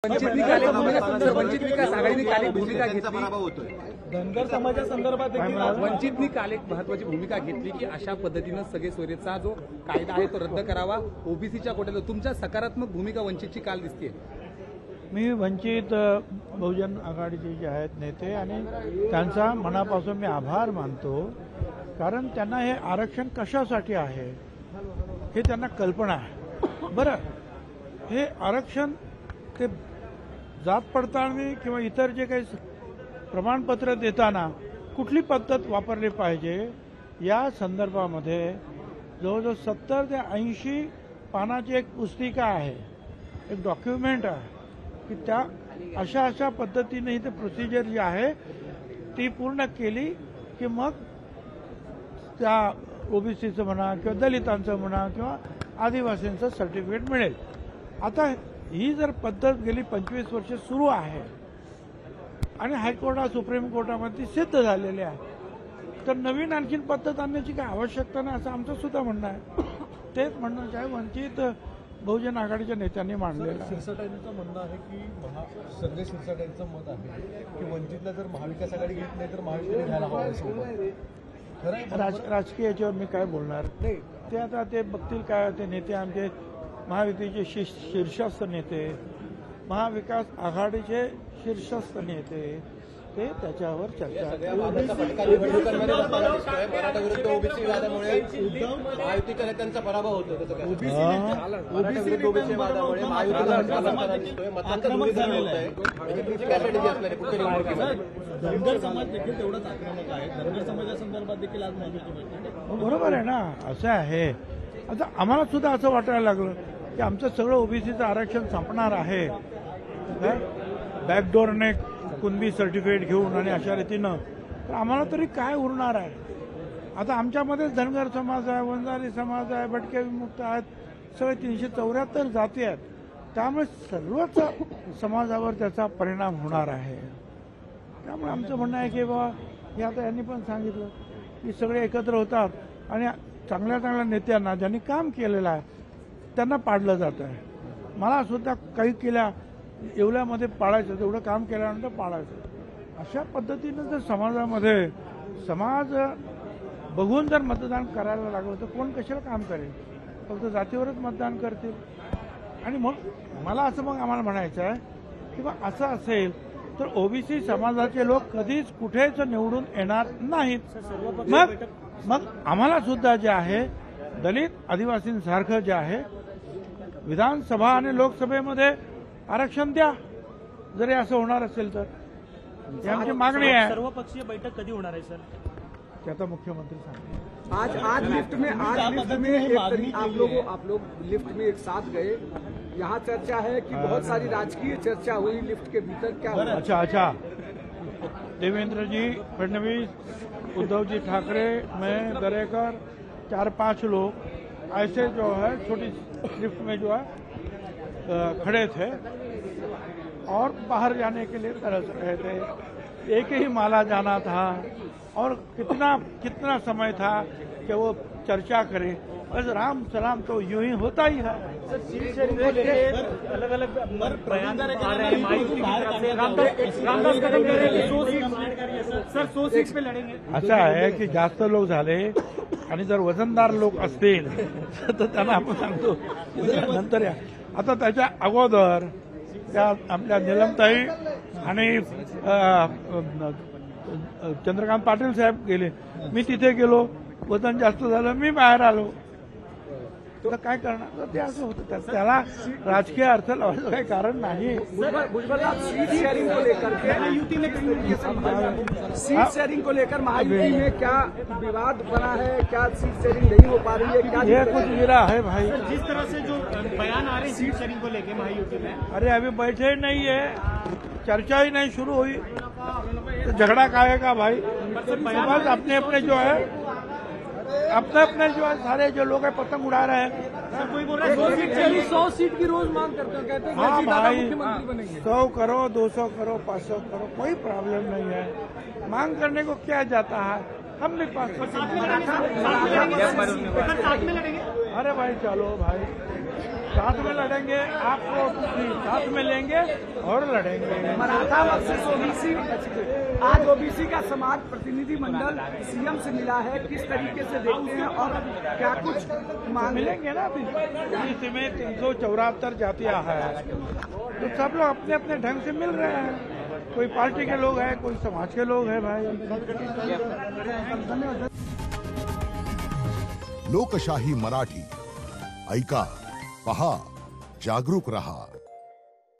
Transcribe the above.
वंचित विकास आघाडीने काल एक भूमिका घेतली। धनगर समाजासंदर्भात वंचितनी काल एक महत्वाची भूमिका घेतली की अशा पद्धतीनं सगळे सोयरेचा जो कायदा आहे तो रद्द करावा, ओबीसीच्या कोट्याला। तुमच्या सकारात्मक भूमिका वंचितची काल दिसते। मी वंचित बहुजन आघाडीचे जे आहेत नेते आणि त्यांचा मनापासून मी आभार मानतो, कारण त्यांना हे आरक्षण कशासाठी आहे हे त्यांना कल्पना आहे। बरं, हे आरक्षण ते जात पडताळणी किंवा इतर जे काही प्रमाणपत्र देताना कुठली पद्धत वापरली पाहिजे या संदर्भामध्ये जवळजवळ 70 ते 80 पानाची एक पुस्तिका आहे, एक डॉक्युमेंट आहे की त्या अशा पद्धतीने इथे प्रोसिजर जी आहे ती पूर्ण केली की मग त्या ओबीसीचं म्हणा किंवा दलितांचं म्हणा किंवा आदिवासींचं सर्टिफिकेट मिळेल। आता ही जर पद्धत गेली 25 वर्ष सुरू आहे आणि हायकोर्टात सुप्रीम कोर्टामध्ये सिद्ध झालेली आहे, तर नवीन आणखीन पद्धत आणण्याची काही आवश्यकता नाही असं आमचं सुद्धा म्हणणं आहे। तेच म्हणणं आहे वंचित बहुजन आघाडीच्या नेत्यांनी मांडलेलं आहे। शिरसाटांचं म्हणणं आहे की संजय शिरसाटांचं मत आहे की वंचितला जर महाविकास आघाडी घेत नाही तर महाविकास घ्यायला हवं। राजकीय याच्यावर मी काय बोलणार नाही, ते आता ते बघतील काय। ते नेते आमचे महायुतीचे शीर्षस्थ नेते, महाविकास आघाडीचे शीर्षस्थ नेते, ते त्याच्यावर चर्चा। मराठा विरुद्ध ओबीसी वादामुळे महायुतीच्या नेत्यांचा पराभव होतो। ओबीसी विरुद्ध वादामुळे धनगर समाज देखील तेवढाच आक्रमक आहे। धनगर समाजासंदर्भात देखील आज माहिती बरोबर आहे ना, असं आहे। आता आम्हाला सुद्धा असं वाटायला लागलं की आमचं सगळं ओबीसीचं आरक्षण संपणार आहे, बॅकडोरने कुणबी सर्टिफिकेट घेऊन आणि अशा रीतीनं, तर आम्हाला तरी काय उरणार आहे। आता आमच्यामध्येच धनगर समाज आहे, वंजारी समाज आहे, भटके विमुक्त आहेत, सगळे 374 जाती आहेत, त्यामुळे सर्वच समाजावर त्याचा परिणाम होणार आहे। त्यामुळे आमचं म्हणणं आहे की बाबा हे आता यांनी पण सांगितलं की सगळे एकत्र होतात आणि चांगल्या नेत्यांना ज्यांनी काम केलेलं आहे त्यांना पाडलं जात आहे। मला सुद्धा काही केल्या एवढ्यामध्ये पाळायचं, तेवढं काम केल्यानंतर पाळायचं। अशा पद्धतीनं जर समाजामध्ये समाज बघून जर मतदान करायला लागलं तर कोण कशाला काम करेल, फक्त जातीवरच मतदान करतील। आणि मग मला असं मग आम्हाला म्हणायचं आहे की बा असं असेल तर ओबीसी समाजाचे लोक कधीच कुठेच निवडून येणार नाहीत। मग आम्हाला सुद्धा जे आहे दलित आदिवासींसारखं जे आहे विधानसभा आणि लोकसभेमध्ये आरक्षण द्या, जरी असं होणार असेल तर। ही आमची मागणी आहे। सर्वपक्षीय बैठक कधी होणार आहे सर? ते आता मुख्यमंत्री सांगतील। आज लिफ्ट में आप लोग लिफ्ट में एक साथ गए, यहाँ चर्चा है कि बहुत सारी राजकीय चर्चा हुई लिफ्ट के भीतर, क्या हुआ? अच्छा, देवेंद्र जी फडणवीस, उद्धव जी ठाकरे, मैं दरेकर, 4-5 लोग ऐसे जो है छोटी लिफ्ट में जो है खड़े थे और बाहर जाने के लिए तरस रहे थे। एक ही माला जाना था और कितना समय था कि वो चर्चा करें, बस राम सलाम तो यूं ही होता ही है। अलग अलग बयान आ रहे हैं मायावती की तरफ से। रामदास कदम कह रहे हैं सर 100 सीट पे लड़ेंगे। असं आहे की जास्त लोक झाले आणि जर वजनदार लोक असतील तर त्यांना आपण सांगतो नंतर या। आता त्याच्या अगोदर त्या आपल्या निलमताई आणि चंद्रकांत पाटील साहेब गेले, मी तिथे गेलो, वजन जास्त झालं, मी बाहेर आलो, तर काय करणार? ते असं होतं, त्याला राजकीय अर्थ लावायचं काही कारण नाही। सीट शेयरिंग को लेकर सीट शेयरिंग को लेकर महायुति में क्या विवाद बना है? क्या सीट शेयरिंग नहीं हो पा रही है? क्या ये कुछ गिरा है भाई? जिस तरह से जो बयान आ रहे हैं सीट शेयरिंग को लेकर महायुति में, अरे अभी बैठे नहीं है, चर्चा ही नहीं शुरू हुई तो झगड़ा काहेगा भाई? बस अपने जो है सारे जो लोग हैं पतंग उड़ा रहे हैं। कोई बोल रहा है 100 सीट की रोज मांग करते हैं, कहते हैं हाँ भाई 100 करो, 200 करो, 500 करो, कोई प्रॉब्लम नहीं है। मांग करने को क्या जाता है, हम भी 500 साथ में लड़ेंगे। अरे भाई चलो भाई। साथ में लड़ेंगे, आपको साथ में लेंगे और लड़ेंगे। मराठा वर्सेस ओबीसी, आज ओबीसी का समाज प्रतिनिधि मंडल सीएम से मिला है, किस तरीके से देखते हैं और क्या कुछ मांग मिलेंगे ना? अभी ओबीसी में 374 जातियां हैं, तो सब लोग अपने अपने ढंग से मिल रहे हैं। कोई पार्टी के लोग हैं, कोई समाज के लोग हैं भाई। लोकशाही मराठी ऐका, पहा, जागरूक रहा।